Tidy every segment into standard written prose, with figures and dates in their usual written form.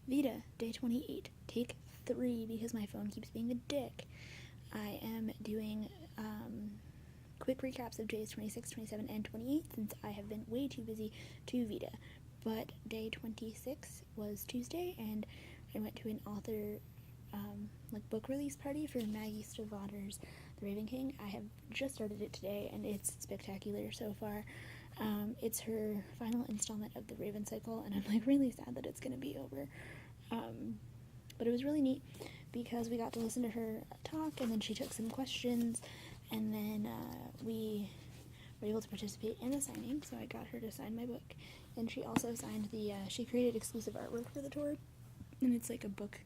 Veda, day 28, take 3, because my phone keeps being a dick. I am doing quick recaps of days 26, 27, and 28 since I have been way too busy to Veda. But day 26 was Tuesday, and I went to an author book release party for Maggie Stiefvater's The Raven King. I have just started it today, and it's spectacular so far. It's her final installment of the Raven cycle, and I'm really sad that it's going to be over. But it was really neat because we got to listen to her talk, and then she took some questions, and then we were able to participate in the signing. So I got her to sign my book, and she also signed she created exclusive artwork for the tour, and it's like a book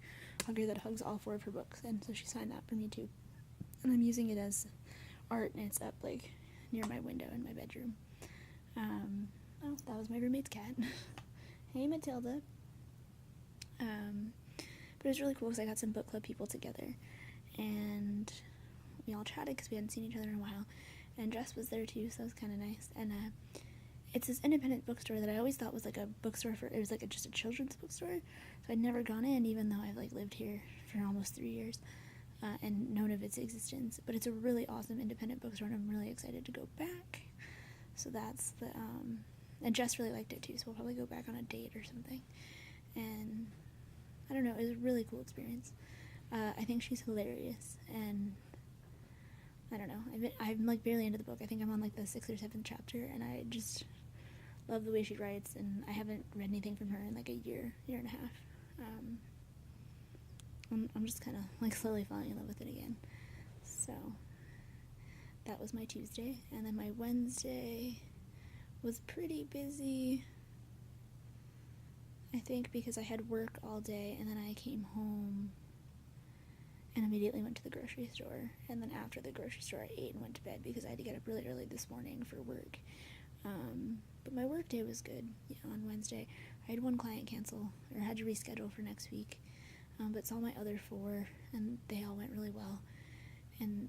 hugger that hugs all 4 of her books, and so she signed that for me too. And I'm using it as art, and it's up near my window in my bedroom. Oh, that was my roommate's cat. Hey, Matilda. But it was really cool because I got some book club people together, and we all chatted because we hadn't seen each other in a while, and Jess was there too, so that was kind of nice. And it's this independent bookstore that I always thought was a bookstore it was just a children's bookstore, so I'd never gone in, even though I've lived here for almost 3 years and known of its existence. But it's a really awesome independent bookstore, and I'm really excited to go back. So that's and Jess really liked it too, so we'll probably go back on a date or something. And I don't know, it was a really cool experience. I think she's hilarious, and I don't know, I'm barely into the book. I think I'm on the 6th or 7th chapter, and I just love the way she writes, and I haven't read anything from her in a year and a half. I'm just kind of slowly falling in love with it again. So that was my Tuesday, and then my Wednesday was pretty busy, I think, because I had work all day, and then I came home and immediately went to the grocery store, and then after the grocery store I ate and went to bed because I had to get up really early this morning for work. But my work day was good. On Wednesday I had one client cancel, or had to reschedule for next week, but saw my other 4, and they all went really well. And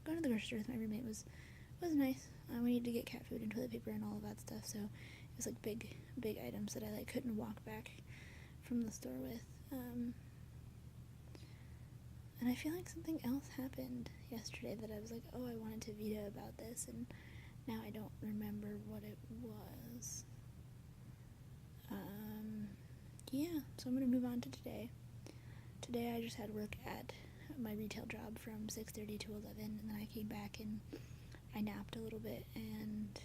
going to the grocery store with my roommate was nice. We needed to get cat food and toilet paper and all of that stuff, so it was big items that I couldn't walk back from the store with. And I feel like something else happened yesterday that I was oh, I wanted to Veda about this, and now I don't remember what it was. Yeah, so I'm going to move on to today. Today I just had work at my retail job from 6:30 to 11, and then I came back and I napped a little bit and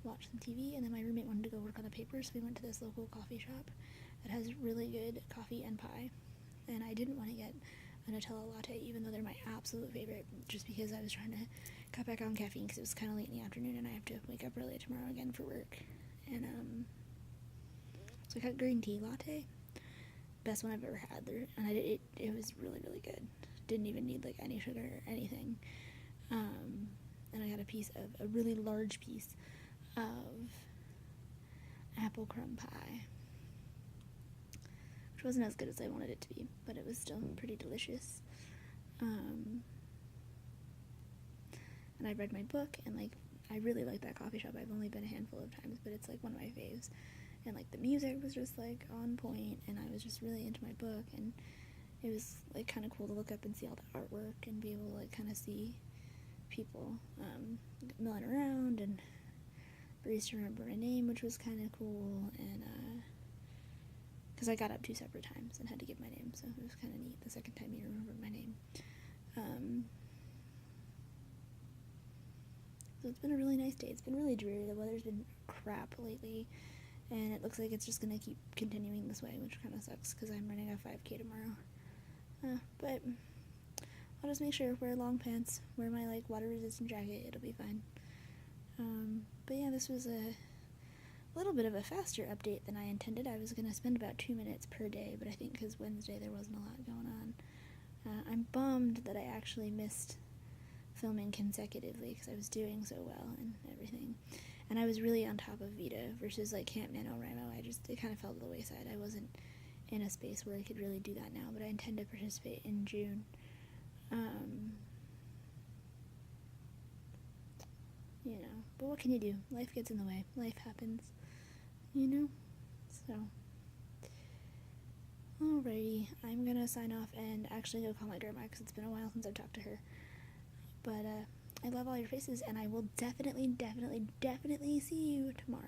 watched some TV, and then my roommate wanted to go work on a paper, so we went to this local coffee shop that has really good coffee and pie, and I didn't want to get a Nutella latte, even though they're my absolute favorite, just because I was trying to cut back on caffeine because it was kind of late in the afternoon and I have to wake up early tomorrow again for work. And so I got green tea latte, best one I've ever had there, and it was really, really good. Didn't even need any sugar or anything. And I got a really large piece of apple crumb pie, which wasn't as good as I wanted it to be, but it was still pretty delicious. And I read my book, and I really like that coffee shop. I've only been a handful of times, but it's one of my faves. And the music was just on point, and I was just really into my book, and it was kind of cool to look up and see all the artwork and be able to kind of see people milling around, and barista remember my name, which was kind of cool. And because I got up 2 separate times and had to give my name, so it was kind of neat the second time he remembered my name. So it's been a really nice day. It's been really dreary. The weather's been crap lately, and it looks like it's just going to keep continuing this way, which kind of sucks because I'm running a 5K tomorrow. But I'll just make sure wear long pants, wear my water-resistant jacket. It'll be fine. But yeah, this was a little bit of a faster update than I intended. I was going to spend about 2 minutes per day, but I think because Wednesday there wasn't a lot going on. I'm bummed that I actually missed filming consecutively because I was doing so well and everything. And I was really on top of Veda versus Camp NaNoWriMo. It kind of fell to the wayside. I wasn't in a space where I could really do that now, but I intend to participate in June. But what can you do? Life gets in the way. Life happens, So Alrighty, I'm gonna sign off and actually go call my grandma because it's been a while since I've talked to her. But I love all your faces, and I will definitely see you tomorrow.